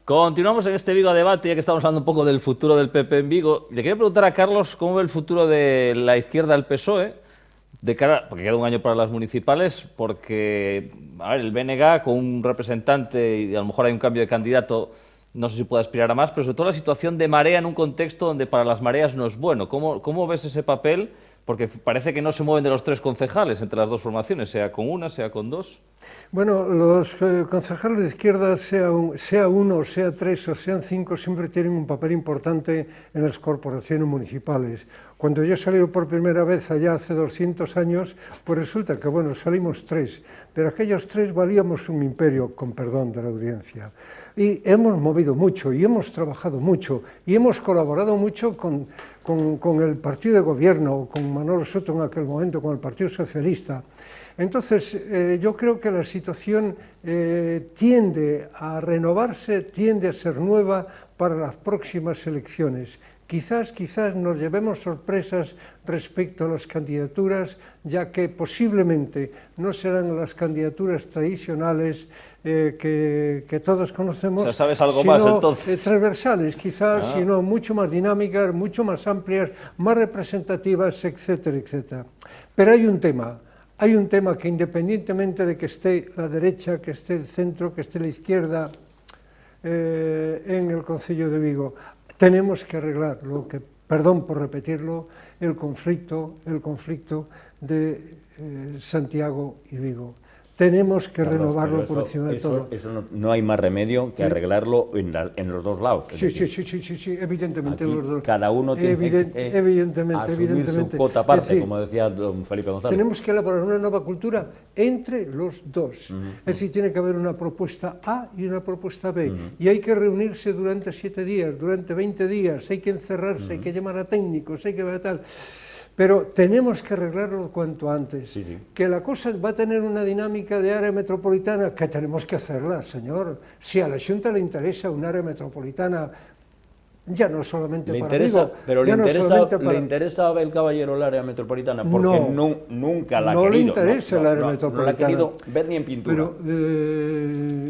Continuamos en este Vigo debate, ya que estamos hablando un poco del futuro del PP en Vigo. Le quería preguntar a Carlos cómo ve el futuro de la izquierda del PSOE, de cara, porque queda un año para las municipales, porque a ver, el BNG con un representante y a lo mejor hay un cambio de candidato, no sé si puede aspirar a más, pero sobre todo la situación de Marea en un contexto donde para las mareas no es bueno. ¿Cómo ves ese papel? Porque parece que no se mueven de los tres concejales entre las dos formaciones, sea con una, sea con dos. Bueno, los concejales de izquierda, sea uno, sea tres o sean cinco, siempre tienen un papel importante en las corporaciones municipales. Cuando yo salí por primera vez allá hace 200 años, pues resulta que, bueno, salimos tres, pero aquellos tres valíamos un imperio, con perdón de la audiencia. Y hemos movido mucho, y hemos trabajado mucho, y hemos colaborado mucho con el partido de gobierno, con Manolo Soto en aquel momento, con el Partido Socialista. Entonces, yo creo que la situación tiende a renovarse, tiende a ser nueva para las próximas elecciones. Quizás nos llevemos sorpresas respecto a las candidaturas, ya que posiblemente no serán las candidaturas tradicionales que todos conocemos, o sea, ¿sabes algo sino más, entonces? Transversales, quizás, sino mucho más dinámicas, mucho más amplias, más representativas, etcétera, etcétera. Pero hay un tema que independientemente de que esté la derecha, que esté el centro, que esté la izquierda en el Concello de Vigo, tenemos que arreglar lo que, perdón por repetirlo, el conflicto de Santiago y Vigo. Tenemos que renovarlo por encima de todo. Eso no hay más remedio que arreglarlo en los dos lados. Sí, evidentemente aquí los dos. Cada uno tiene que asumir su cuota aparte, como decía don Felipe González. Tenemos que elaborar una nueva cultura entre los dos. Es decir, tiene que haber una propuesta A y una propuesta B. Y hay que reunirse durante 7 días, durante 20 días, hay que encerrarse, hay que llamar a técnicos, hay que ver tal. Pero tenemos que arreglarlo cuanto antes. Sí. Que la cosa va a tener una dinámica de área metropolitana, que tenemos que hacerla, señor. Si a la Xunta le interesa un área metropolitana, ya no solamente para Vigo, pero le interesa a Abel Caballero el área metropolitana, porque nunca la ha querido. No le interesa el área metropolitana. No la ha querido ver ni en pintura.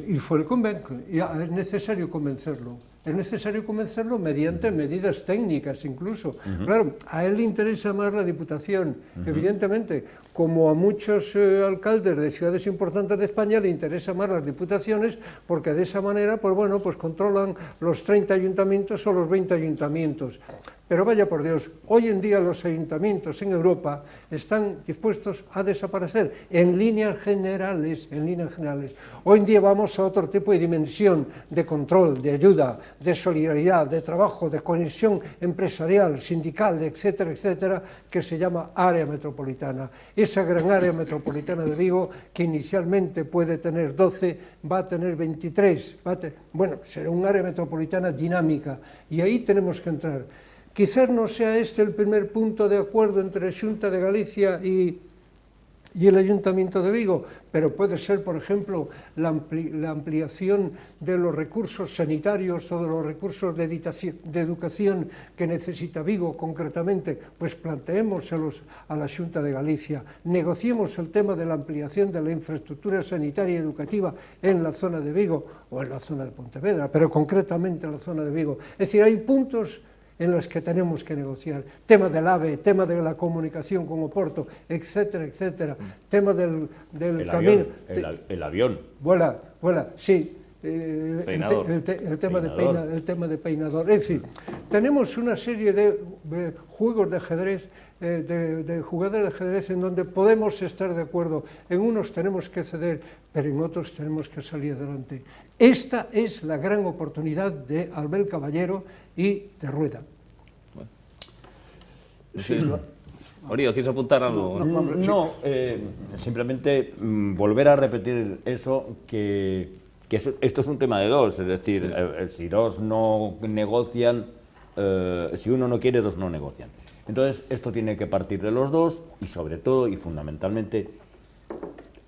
Y fue el convenio, es necesario convencerlo. Es necesario convencerlo mediante medidas técnicas incluso. Claro, a él le interesa más la Diputación, evidentemente, como a muchos alcaldes de ciudades importantes de España le interesa más las diputaciones, porque de esa manera, pues bueno, pues controlan los 30 ayuntamientos o los 20 ayuntamientos. Pero vaya por Dios, hoy en día los ayuntamientos en Europa están dispuestos a desaparecer en líneas generales, Hoy en día vamos a otro tipo de dimensión de control, de ayuda, de solidaridad, de trabajo, de conexión empresarial, sindical, etcétera, etcétera, que se llama área metropolitana. Esa gran área metropolitana de Vigo, que inicialmente puede tener 12, va a tener 23, bueno, será un área metropolitana dinámica, y ahí tenemos que entrar. Quizás no sea este el primer punto de acuerdo entre la Xunta de Galicia y el Ayuntamiento de Vigo, pero puede ser, por ejemplo, la ampliación de los recursos sanitarios o de los recursos de educación que necesita Vigo concretamente, pues planteémoselos a la Xunta de Galicia, negociemos el tema de la ampliación de la infraestructura sanitaria y educativa en la zona de Vigo o en la zona de Pontevedra, pero concretamente en la zona de Vigo. Es decir, hay puntos en los que tenemos que negociar, tema del AVE, tema de la comunicación con Oporto, etcétera, etcétera, tema del camino... El avión. Vuela, sí. El tema de Peinador. Es decir, tenemos una serie de juegos de ajedrez, de jugadores de ajedrez en donde podemos estar de acuerdo. En unos tenemos que ceder, pero en otros tenemos que salir adelante. Esta es la gran oportunidad de Abel Caballero y de Rueda. Bueno. Sí. Orío, ¿quieres apuntar algo? No, simplemente volver a repetir eso, que esto es un tema de dos, es decir, si dos no negocian, si uno no quiere, dos no negocian. Entonces, esto tiene que partir de los dos y sobre todo y fundamentalmente,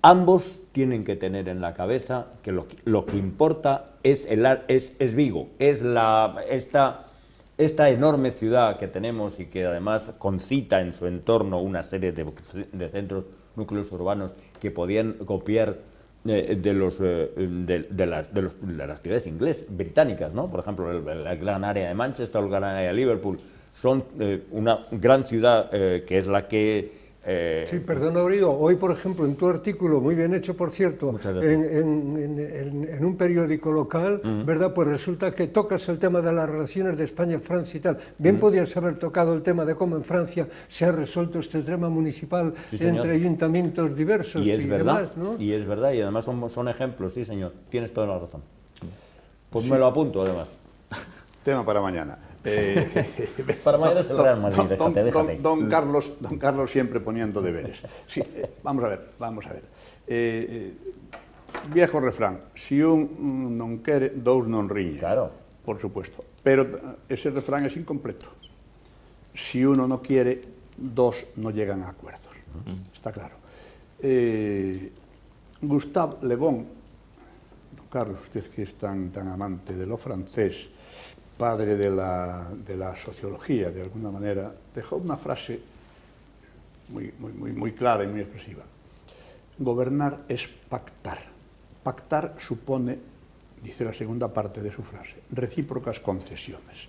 ambos tienen que tener en la cabeza que lo que importa es Vigo, es esta enorme ciudad que tenemos y que además concita en su entorno una serie de centros, núcleos urbanos que podían copiar de las ciudades inglesas, británicas, ¿no? Por ejemplo, la gran área de Manchester o el gran área de Liverpool son una gran ciudad que es la que... Sí, perdona, Origo. Hoy, por ejemplo, en tu artículo, muy bien hecho, por cierto, en un periódico local, ¿verdad? Pues resulta que tocas el tema de las relaciones de España, Francia y tal. Bien podías haber tocado el tema de cómo en Francia se ha resuelto este tema municipal entre ayuntamientos diversos y es verdad, demás, ¿no? Y es verdad, y además son ejemplos, sí, señor. Tienes toda la razón. Pues me lo apunto, además. Tema para mañana. Para mañana es el Real Madrid, déjate. Don Carlos siempre poniendo deberes. Sí, vamos a ver. Viejo refrán, si un non quere, dous non riñen. Claro. Por supuesto. Pero ese refrán es incompleto. Si uno no quiere, dos no llegan a acuerdos. Está claro. Gustave Le Bon, don Carlos, usted que es tan amante de lo francés, padre de la sociología, de alguna manera, dejó una frase muy clara y muy expresiva. Gobernar es pactar. Pactar supone, dice la segunda parte de su frase, recíprocas concesiones.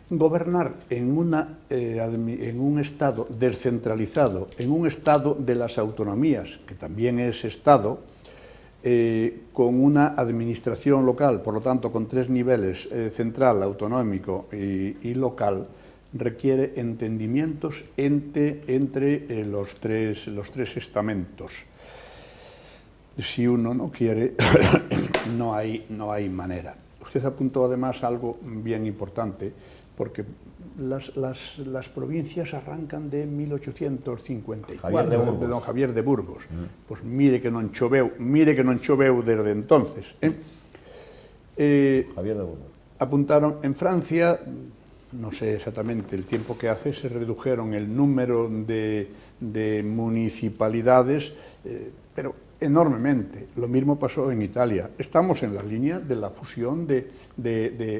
Gobernar en un Estado descentralizado, en un Estado de las autonomías, que también es Estado, con una administración local, por lo tanto con tres niveles, central, autonómico y local, requiere entendimientos entre los tres estamentos. Si uno no quiere, no hay manera. Usted apuntó además algo bien importante, porque las provincias arrancan de 1854, de don Javier de Burgos. Pues mire que non choveu desde entonces. Javier de Burgos. Apuntaron en Francia, no sé exactamente el tiempo que hace, se redujeron el número de municipalidades, pero enormemente. Lo mismo pasó en Italia. Estamos en la línea de la fusión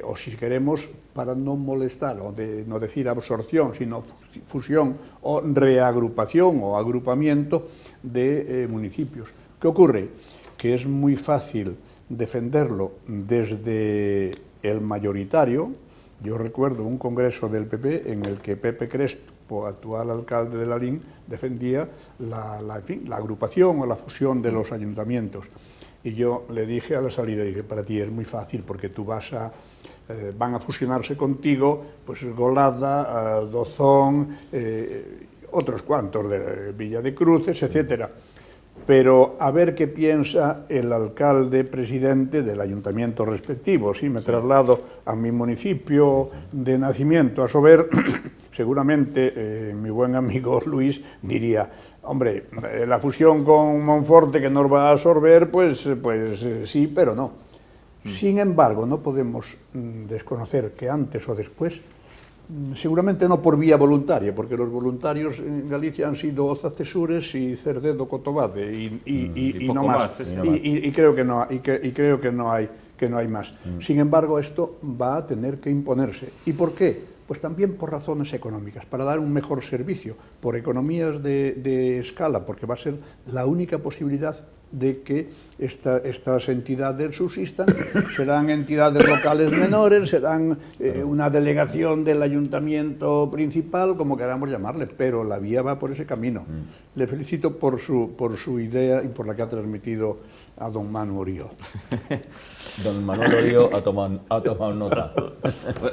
o si queremos, para no molestar, o de no decir absorción, sino fusión o reagrupación o agrupamiento de municipios. ¿Qué ocurre? Que es muy fácil defenderlo desde el mayoritario. Yo recuerdo un congreso del PP en el que Pepe Crespo, actual alcalde de Lalín, defendía la agrupación o la fusión de los ayuntamientos. Y yo le dije a la salida, dije, para ti es muy fácil porque tú van a fusionarse contigo, pues Golada, Dozón, otros cuantos, de Villa de Cruces, etcétera. Pero a ver qué piensa el alcalde presidente del ayuntamiento respectivo. Si me traslado a mi municipio de nacimiento, a Sober, seguramente mi buen amigo Luis diría, hombre, la fusión con Monforte que nos va a absorber, pues sí, pero no. Sin embargo, no podemos desconocer que antes o después, seguramente no por vía voluntaria, porque los voluntarios en Galicia han sido Oza Cesures y Cerdedo Cotobade y no más. Y creo que no hay más. Sin embargo, esto va a tener que imponerse. ¿Y por qué? Pues también por razones económicas, para dar un mejor servicio, por economías de escala, porque va a ser la única posibilidad de que estas entidades subsistan. Serán entidades locales menores, serán una delegación del ayuntamiento principal, como queramos llamarle, pero la vía va por ese camino. Le felicito por su idea y por la que ha transmitido a don Manu Orío. Don Manuel Orío ha tomado nota.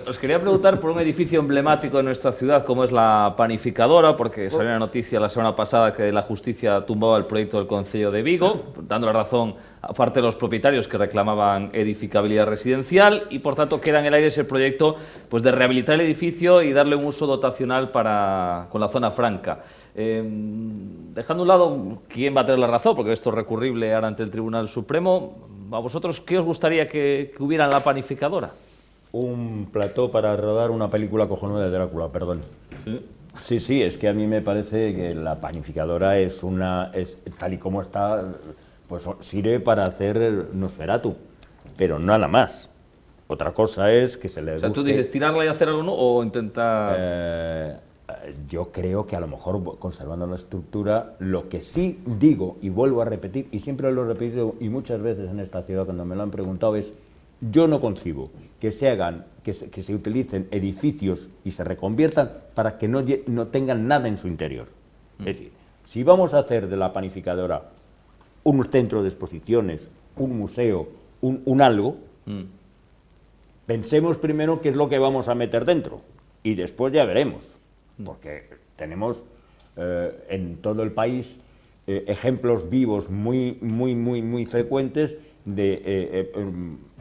Os quería preguntar por un edificio emblemático de nuestra ciudad, como es la Panificadora, porque salió una noticia la semana pasada que la justicia tumbaba el proyecto del Concello de Vigo, dando la razón a parte de los propietarios que reclamaban edificabilidad residencial, y por tanto queda en el aire ese proyecto pues, de rehabilitar el edificio y darle un uso dotacional con la zona franca. Dejando a un lado quién va a tener la razón, porque esto es recurrible ahora ante el Tribunal Supremo, ¿a vosotros qué os gustaría que hubiera en la Panificadora? Un plató para rodar una película cojonuda de Drácula, perdón. Sí, es que a mí me parece que la Panificadora es tal y como está, pues sirve para hacer Nosferatu, pero nada más. Otra cosa es que se le guste... O sea, tú dices tirarla y hacer algo, ¿no? O intentar... yo creo que a lo mejor, conservando la estructura, lo que sí digo, y vuelvo a repetir, y siempre lo he repetido, y muchas veces en esta ciudad cuando me lo han preguntado, es: yo no concibo que se hagan, que se utilicen edificios y se reconviertan para que no tengan nada en su interior. Es decir, si vamos a hacer de la panificadora un centro de exposiciones, un museo, un algo, pensemos primero qué es lo que vamos a meter dentro y después ya veremos, porque tenemos en todo el país ejemplos vivos muy frecuentes de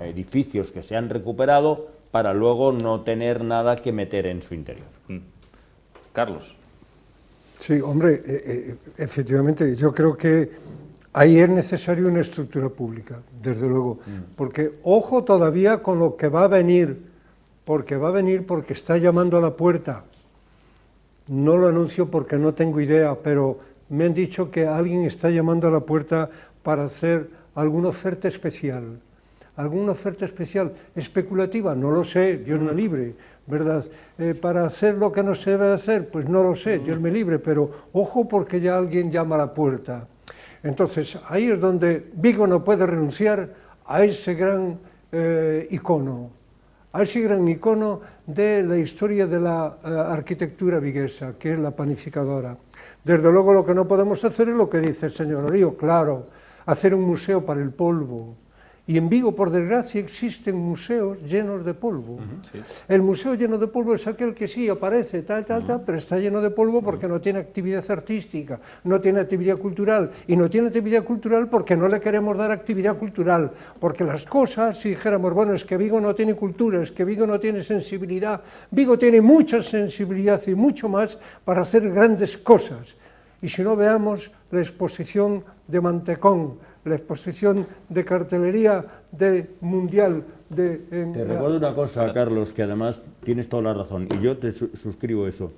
edificios que se han recuperado para luego no tener nada que meter en su interior. Carlos. Sí, hombre, efectivamente, yo creo que ahí es necesario una estructura pública, desde luego, porque ojo todavía con lo que va a venir, porque está llamando a la puerta. No lo anuncio porque no tengo idea, pero me han dicho que alguien está llamando a la puerta para hacer alguna oferta especial. ¿Alguna oferta especial especulativa? No lo sé, Dios me libre, ¿verdad? Para hacer lo que no se debe hacer, pues no lo sé, Dios me libre, pero ojo porque ya alguien llama a la puerta. Entonces, ahí es donde Vigo no puede renunciar a ese gran icono, de la historia de la arquitectura viguesa, que es la panificadora. Desde luego lo que no podemos hacer es lo que dice el señor Orío, claro, hacer un museo para el polvo. Y en Vigo, por desgracia, existen museos llenos de polvo. Sí. El museo lleno de polvo es aquel que sí aparece, pero está lleno de polvo porque no tiene actividad artística, no tiene actividad cultural, y no tiene actividad cultural porque no le queremos dar actividad cultural, porque las cosas, si dijéramos, bueno, es que Vigo no tiene cultura, es que Vigo no tiene sensibilidad, Vigo tiene mucha sensibilidad y mucho más para hacer grandes cosas. Y si no, veamos la exposición de Mantecón, la exposición de cartelería mundial. Te recuerdo una cosa, Carlos, que además tienes toda la razón, y yo te suscribo eso.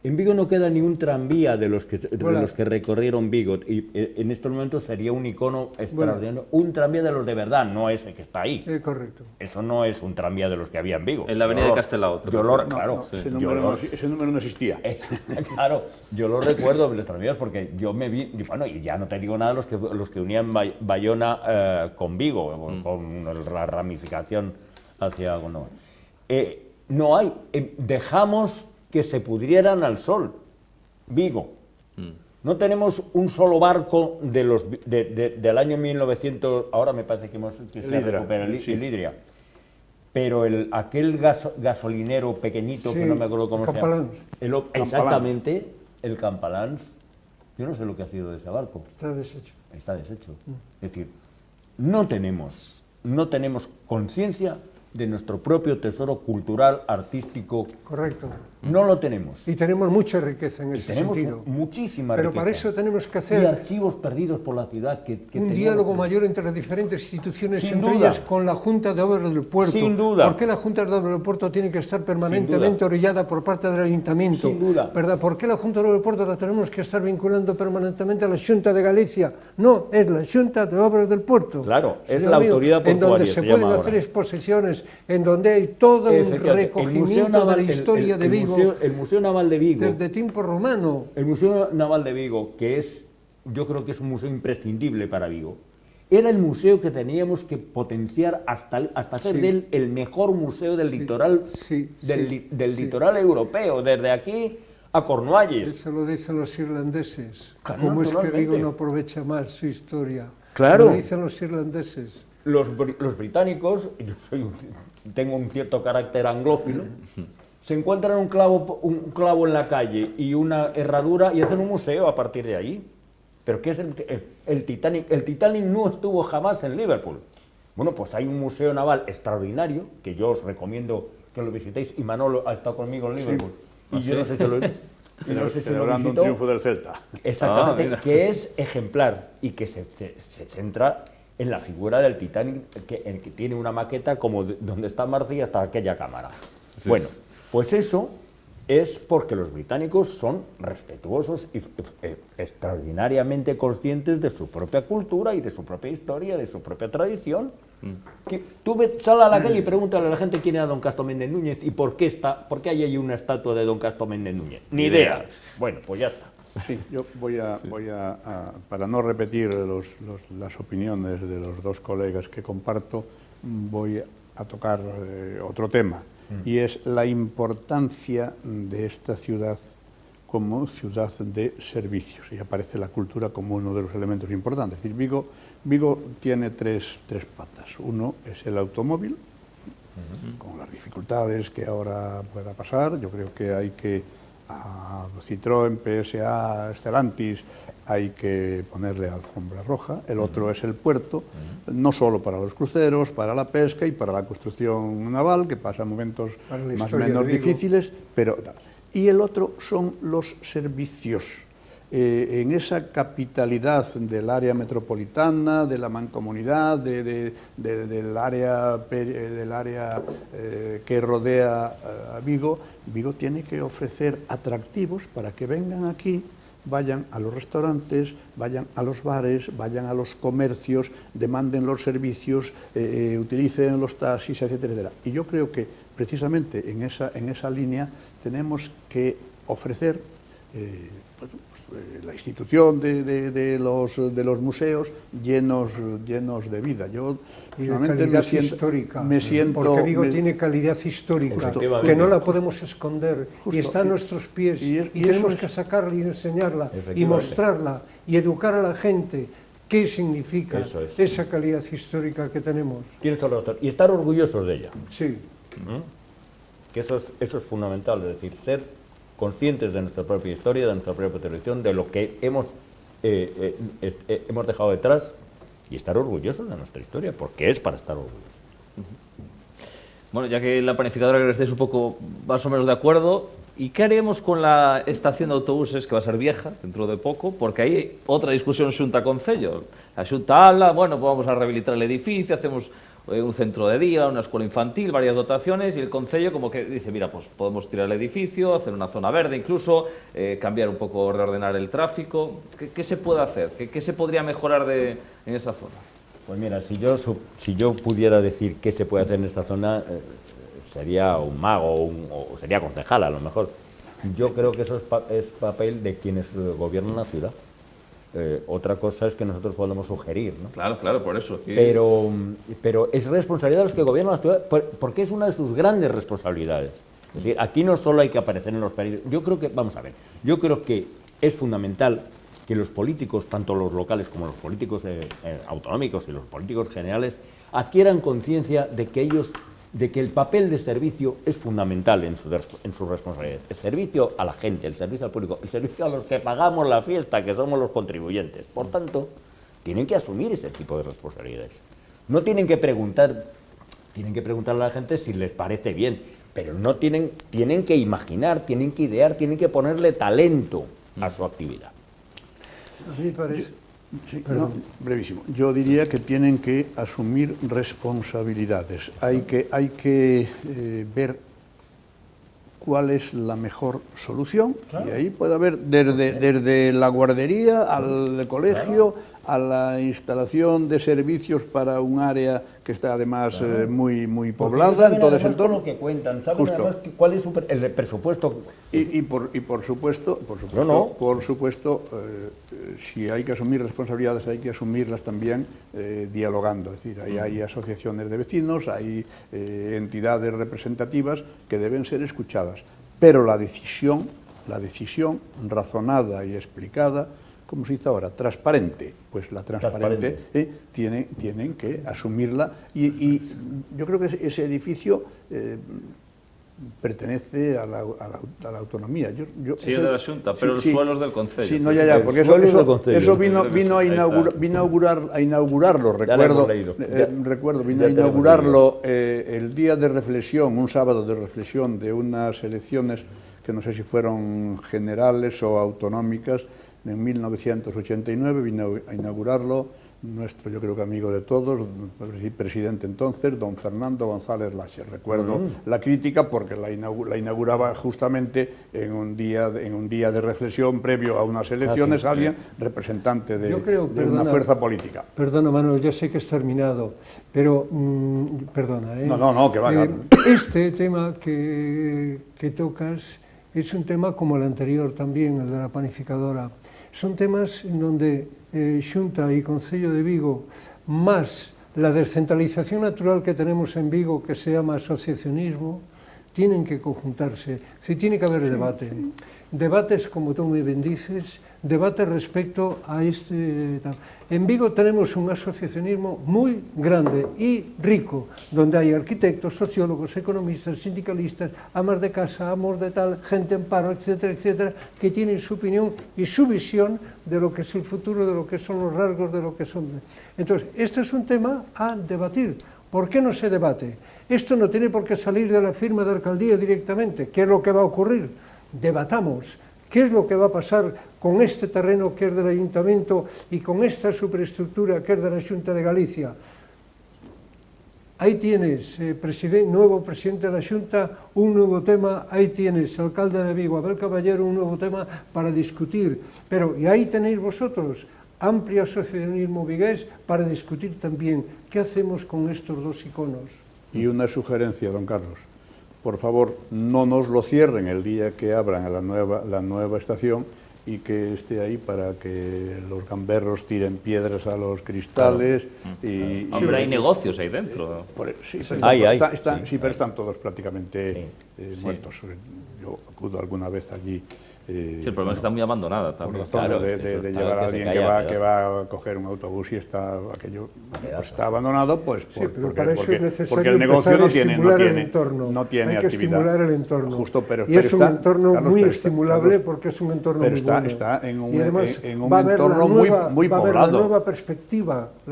En Vigo no queda ni un tranvía de los que recorrieron Vigo, y en estos momentos sería un icono extraordinario, un tranvía de los de verdad, no ese que está ahí. Correcto. Eso no es un tranvía de los que había en Vigo. En la avenida de Castelao. Claro, ese número no existía. Claro, yo lo recuerdo, los tranvías, porque yo me vi, y ya no te digo nada los que unían Bayona con Vigo, con la ramificación hacia... no hay, dejamos que se pudrieran al sol, Vigo. No tenemos un solo barco del año 1900, ahora me parece que se recupera el Idria, pero aquel gasolinero pequeñito, sí, que no me acuerdo cómo se llama. Exactamente, el Campalans, yo no sé lo que ha sido de ese barco. Está deshecho. Está deshecho. Es decir, no tenemos conciencia de nuestro propio tesoro cultural, artístico. Correcto. No lo tenemos. Y tenemos mucha riqueza en ese sentido. Tenemos muchísima riqueza. Pero para eso tenemos que hacer... Y archivos perdidos por la ciudad. Un diálogo mayor entre las diferentes instituciones, sin entre duda, ellas con la Junta de Obras del Puerto. Sin duda. ¿Por qué la Junta de Obras del Puerto tiene que estar permanentemente orillada por parte del Ayuntamiento? Sin duda. ¿Verdad? ¿Por qué la Junta de Obras del Puerto la tenemos que estar vinculando permanentemente a la Xunta de Galicia? No, es la Xunta de Obras del Puerto. Claro, es la autoridad portuaria. En donde se pueden hacer exposiciones, en donde hay todo un recogimiento de la historia de Vigo. El Museo Naval de Vigo. Desde tiempo romano. El Museo Naval de Vigo, que yo creo que es un museo imprescindible para Vigo, era el museo que teníamos que potenciar hasta hacer de él el mejor museo del litoral, del litoral europeo, desde aquí a Cornualles. Eso lo dicen los irlandeses. Claro, ¿cómo es que Vigo no aprovecha más su historia? Claro. Lo dicen los irlandeses. Los británicos, yo tengo un cierto carácter anglófilo, se encuentran un clavo en la calle y una herradura y hacen un museo a partir de ahí. ¿Pero qué es el Titanic? El Titanic no estuvo jamás en Liverpool. Bueno, pues hay un museo naval extraordinario, que yo os recomiendo que lo visitéis, y Manolo ha estado conmigo en Liverpool. Sí. Y yo no sé si lo celebrando un triunfo del Celta. Exactamente, que es ejemplar y que se centra en la figura del Titanic, el que tiene una maqueta como donde está Marcy hasta aquella cámara. Sí. Bueno, pues eso es porque los británicos son respetuosos y extraordinariamente conscientes de su propia cultura y de su propia historia, de su propia tradición. Sal a la calle y pregúntale a la gente quién era don Casto Méndez Núñez y por qué hay ahí una estatua de don Casto Méndez Núñez. Ni idea. Bueno, pues ya está. Sí, yo voy a para no repetir las opiniones de los dos colegas que comparto, voy a tocar otro tema, y es la importancia de esta ciudad como ciudad de servicios, y aparece la cultura como uno de los elementos importantes. Es decir, Vigo tiene tres patas. Uno es el automóvil, con las dificultades que ahora pueda pasar. Yo creo que hay que, a Citroën, PSA, Stellantis, hay que ponerle alfombra roja. El otro es el puerto, no solo para los cruceros, para la pesca y para la construcción naval, que pasa momentos más o menos difíciles, pero... Y el otro son los servicios. En esa capitalidad del área metropolitana, de la mancomunidad, del área que rodea a Vigo, Vigo tiene que ofrecer atractivos para que vengan aquí, vayan a los restaurantes, vayan a los bares, vayan a los comercios, demanden los servicios, utilicen los taxis, etcétera, etcétera. Y yo creo que precisamente en esa línea tenemos que ofrecer la institución de los museos llenos de vida. Yo personalmente me siento porque Vigo tiene calidad histórica que no la podemos esconder, y está a nuestros pies, y tenemos que sacarla y enseñarla y mostrarla y educar a la gente qué significa esa calidad histórica que tenemos. Tienes toda la razón. Y estar orgullosos de ella. Sí. Que eso es fundamental, es decir, ser conscientes de nuestra propia historia, de nuestra propia tradición, de lo que hemos dejado detrás, y estar orgullosos de nuestra historia, porque es para estar orgullosos. Bueno, ya que en la planificadora que estéis un poco más o menos de acuerdo, ¿y qué haremos con la estación de autobuses que va a ser vieja dentro de poco? Porque hay otra discusión Xunta Concello. La Xunta habla, bueno, pues vamos a rehabilitar el edificio, hacemos un centro de día, una escuela infantil, varias dotaciones, y el Concello como que dice, mira, pues podemos tirar el edificio, hacer una zona verde incluso, cambiar un poco, reordenar el tráfico. ¿Qué se puede hacer? ¿Qué se podría mejorar en esa zona? Pues mira, si yo pudiera decir qué se puede hacer en esta zona, sería un mago o sería concejal a lo mejor. Yo creo que eso es papel de quienes gobiernan la ciudad. Otra cosa es que nosotros podemos sugerir, ¿no? Claro, por eso. Pero es responsabilidad de los que gobiernan la ciudad, porque es una de sus grandes responsabilidades. Es decir, aquí no solo hay que aparecer en los periódicos. Yo creo que es fundamental que los políticos, tanto los locales como los políticos autonómicos y los políticos generales, adquieran conciencia de que el papel de servicio es fundamental en su responsabilidad. El servicio a la gente, el servicio al público, el servicio a los que pagamos la fiesta, que somos los contribuyentes. Por tanto, tienen que asumir ese tipo de responsabilidades. No tienen que preguntarle a la gente si les parece bien, pero tienen que imaginar, tienen que idear, tienen que ponerle talento a su actividad. A mí parece... Sí, no, brevísimo. Yo diría que tienen que asumir responsabilidades. Hay que ver cuál es la mejor solución, y ahí puede haber desde la guardería al colegio, a la instalación de servicios para un área que está además muy poblada en todo ese entorno. Lo que cuentan, saben además cuál es el presupuesto. Y por supuesto, si hay que asumir responsabilidades, hay que asumirlas también dialogando. Es decir, hay asociaciones de vecinos, hay entidades representativas que deben ser escuchadas, pero la decisión razonada y explicada, como se dice ahora, transparente, pues la transparente tienen que asumirla, y yo creo que ese edificio pertenece a la autonomía. Sí, es de la Xunta, pero los suelos del Concello. Sí, no, ya, porque eso vino a inaugurarlo, recuerdo, vino a inaugurarlo el día de reflexión, un sábado de reflexión de unas elecciones que no sé si fueron generales o autonómicas, en 1989, vino a inaugurarlo nuestro, yo creo que amigo de todos, presidente entonces, don Fernando González Laxe. Recuerdo la crítica porque la inauguraba justamente en un día de reflexión previo a unas elecciones, alguien representante de una fuerza política. Perdona, Manuel, ya sé que has terminado, pero perdona. No, que va. Este tema que tocas es un tema como el anterior también, el de la panificadora. Son temas en donde Xunta y Concello de Vigo, más la descentralización natural que tenemos en Vigo, que se llama asociacionismo, tienen que conjuntarse. Sí, tiene que haber debate. Debates, como tú muy bien dices, debate respecto a este... En Vigo tenemos un asociacionismo muy grande y rico, donde hay arquitectos, sociólogos, economistas, sindicalistas, amas de casa, amos de tal, gente en paro, etcétera, etcétera, que tienen su opinión y su visión de lo que es el futuro, de lo que son los rasgos, de lo que son... Entonces, este es un tema a debatir. ¿Por qué no se debate? Esto no tiene por qué salir de la firma de alcaldía directamente. ¿Qué es lo que va a ocurrir? Debatamos. ¿Qué es lo que va a pasar con este terreno que es del Ayuntamiento y con esta superestructura que es de la Xunta de Galicia? Ahí tienes, nuevo presidente de la Xunta, un nuevo tema, ahí tienes, alcalde de Vigo, Abel Caballero, un nuevo tema para discutir. Pero, y ahí tenéis vosotros, amplio asociacionismo vigués, para discutir también qué hacemos con estos dos iconos. Y una sugerencia, don Carlos. Por favor, no nos lo cierren el día que abran la nueva estación y que esté ahí para que los gamberros tiren piedras a los cristales. Claro. Hombre, hay negocios ahí dentro. Sí, pero están todos prácticamente muertos. Yo acudo alguna vez allí. Sí, el problema es que está muy abandonada también. Por razón de llevar a alguien que va a coger un autobús y aquello está abandonado, pues porque el negocio no tiene Hay que actividad. Estimular el entorno. Justo, y es un entorno muy estimulable porque es un entorno muy bueno. Está en un entorno muy poblado. Va a haber la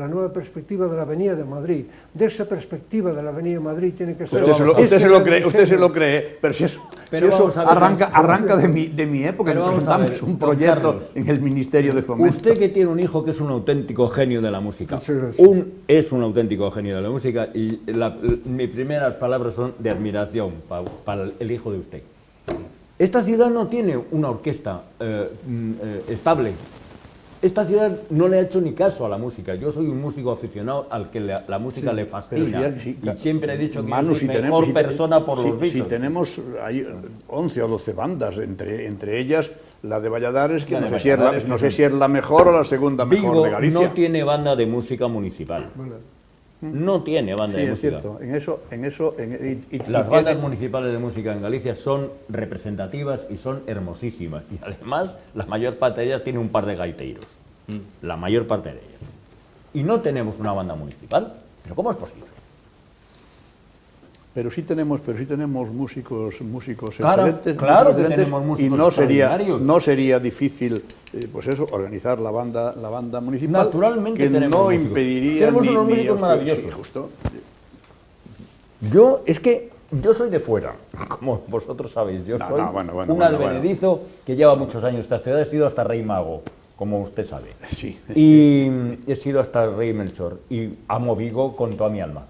nueva perspectiva de la Avenida de Madrid. De esa perspectiva de la Avenida de Madrid tiene que ser... Usted se lo cree, pero si eso arranca de mi época, que presentamos un proyecto en el Ministerio de Fomento. Usted que tiene un hijo que es un auténtico genio de la música, es un auténtico genio de la música, y mis primeras palabras son de admiración para el hijo de usted. Esta ciudad no tiene una orquesta estable. Esta ciudad no le ha hecho ni caso a la música. Yo soy un músico aficionado al que la música le fascina. Y siempre he dicho que soy mejor persona por los Beatles. Si tenemos hay 11 o 12 bandas, entre ellas la de Valladares, que no sé si es la mejor o la segunda mejor de Galicia. No tiene banda de música municipal. No tiene banda de música. Es cierto. En eso las bandas municipales de música en Galicia son representativas y son hermosísimas. Y además, la mayor parte de ellas tiene un par de gaiteros. La mayor parte de ellas. Y no tenemos una banda municipal. ¿Pero cómo es posible? Pero sí tenemos músicos excelentes. Claro que tenemos músicos y no sería difícil pues eso, organizar la banda municipal. Naturalmente que tenemos no músicos. Impediría tenemos unos músicos maravillosos. Sí, justo. Yo soy de fuera, como vosotros sabéis. Yo soy un advenedizo que lleva muchos años en esta ciudad. He sido hasta Rey Mago, como usted sabe. Sí. Y he sido hasta Rey Melchor. Y amo Vigo con toda mi alma.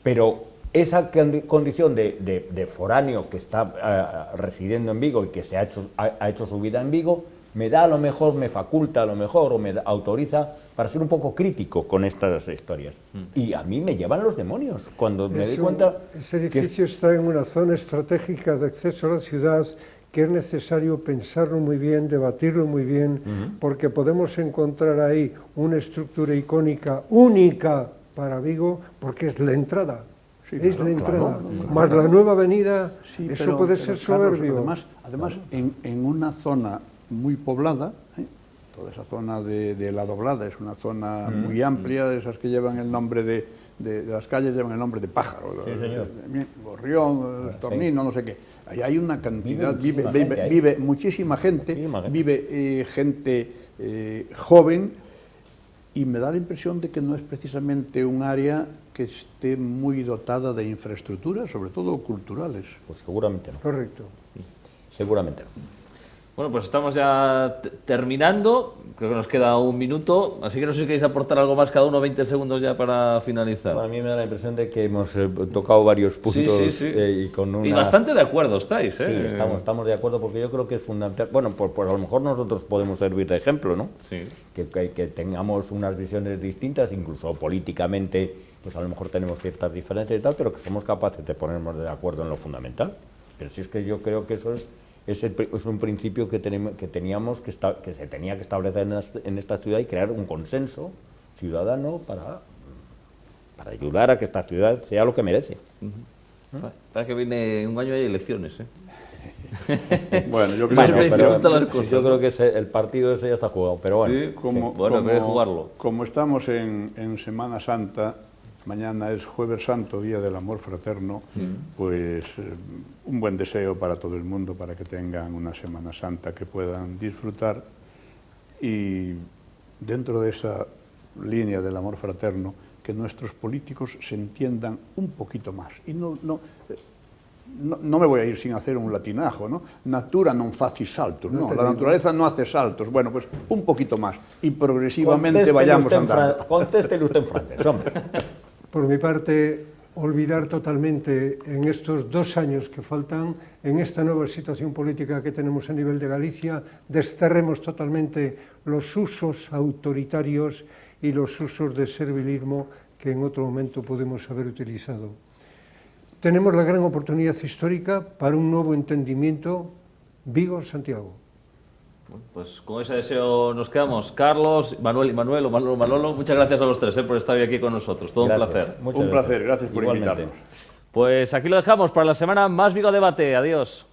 Pero esa condición de foráneo que está residiendo en Vigo y que ha hecho su vida en Vigo, me faculta a lo mejor o me autoriza para ser un poco crítico con estas historias. Y a mí me llevan los demonios cuando me doy cuenta... Ese edificio está en una zona estratégica de acceso a la ciudad que es necesario pensarlo muy bien, debatirlo muy bien, porque podemos encontrar ahí una estructura icónica única para Vigo, porque es la entrada. Sí, es la entrada, más la nueva avenida, sí, eso puede ser soberbio. Además en una zona muy poblada, toda esa zona de La Doblada es una zona muy amplia, de esas que llevan el nombre de las calles, llevan el nombre de Pájaro, sí, señor. Gorrión, Estornino, no sé qué. Ahí hay una cantidad, vive muchísima gente, vive gente joven, y me da la impresión de que no es precisamente un área que esté muy dotada de infraestructuras, sobre todo culturales. Pues seguramente no. Correcto. Seguramente no. Bueno, pues estamos ya terminando. creo que nos queda un minuto, así que no sé si queréis aportar algo más cada uno, 20 segundos ya para finalizar. A mí me da la impresión de que hemos tocado varios puntos y con una... Y bastante de acuerdo estáis, ¿eh? Sí, estamos de acuerdo porque yo creo que es fundamental. Bueno, pues a lo mejor nosotros podemos servir de ejemplo, ¿no? Sí. Que tengamos unas visiones distintas, incluso políticamente, pues a lo mejor tenemos ciertas diferencias y tal, pero que somos capaces de ponernos de acuerdo en lo fundamental. Pero si es que yo creo que eso es un principio que se tenía que establecer en esta ciudad y crear un consenso ciudadano para ayudar a que esta ciudad sea lo que merece. Para que viene un año hay elecciones, ¿eh? Bueno, yo yo creo que el partido ese ya está jugado, pero bueno. Sí, Bueno, hay que jugarlo. Como estamos en Semana Santa, mañana es Jueves Santo, Día del Amor Fraterno, pues un buen deseo para todo el mundo, para que tengan una Semana Santa que puedan disfrutar y dentro de esa línea del amor fraterno, que nuestros políticos se entiendan un poquito más. Y no me voy a ir sin hacer un latinajo, ¿no? Natura non facis saltos, ¿no? La naturaleza no hace saltos. Bueno, pues un poquito más y progresivamente vayamos andando. Contéstele usted en francés, hombre. Por mi parte, olvidar totalmente en estos 2 años que faltan, en esta nueva situación política que tenemos a nivel de Galicia, desterremos totalmente los usos autoritarios y los usos de servilismo que en otro momento podemos haber utilizado. Tenemos la gran oportunidad histórica para un nuevo entendimiento Vigo-Santiago. Bueno, pues con ese deseo nos quedamos. Carlos, Manuel y Manolo, muchas gracias a los tres por estar hoy aquí con nosotros. Todo un placer. Un placer, gracias por invitarnos. Pues aquí lo dejamos para la semana Más Vigo Debate. Adiós.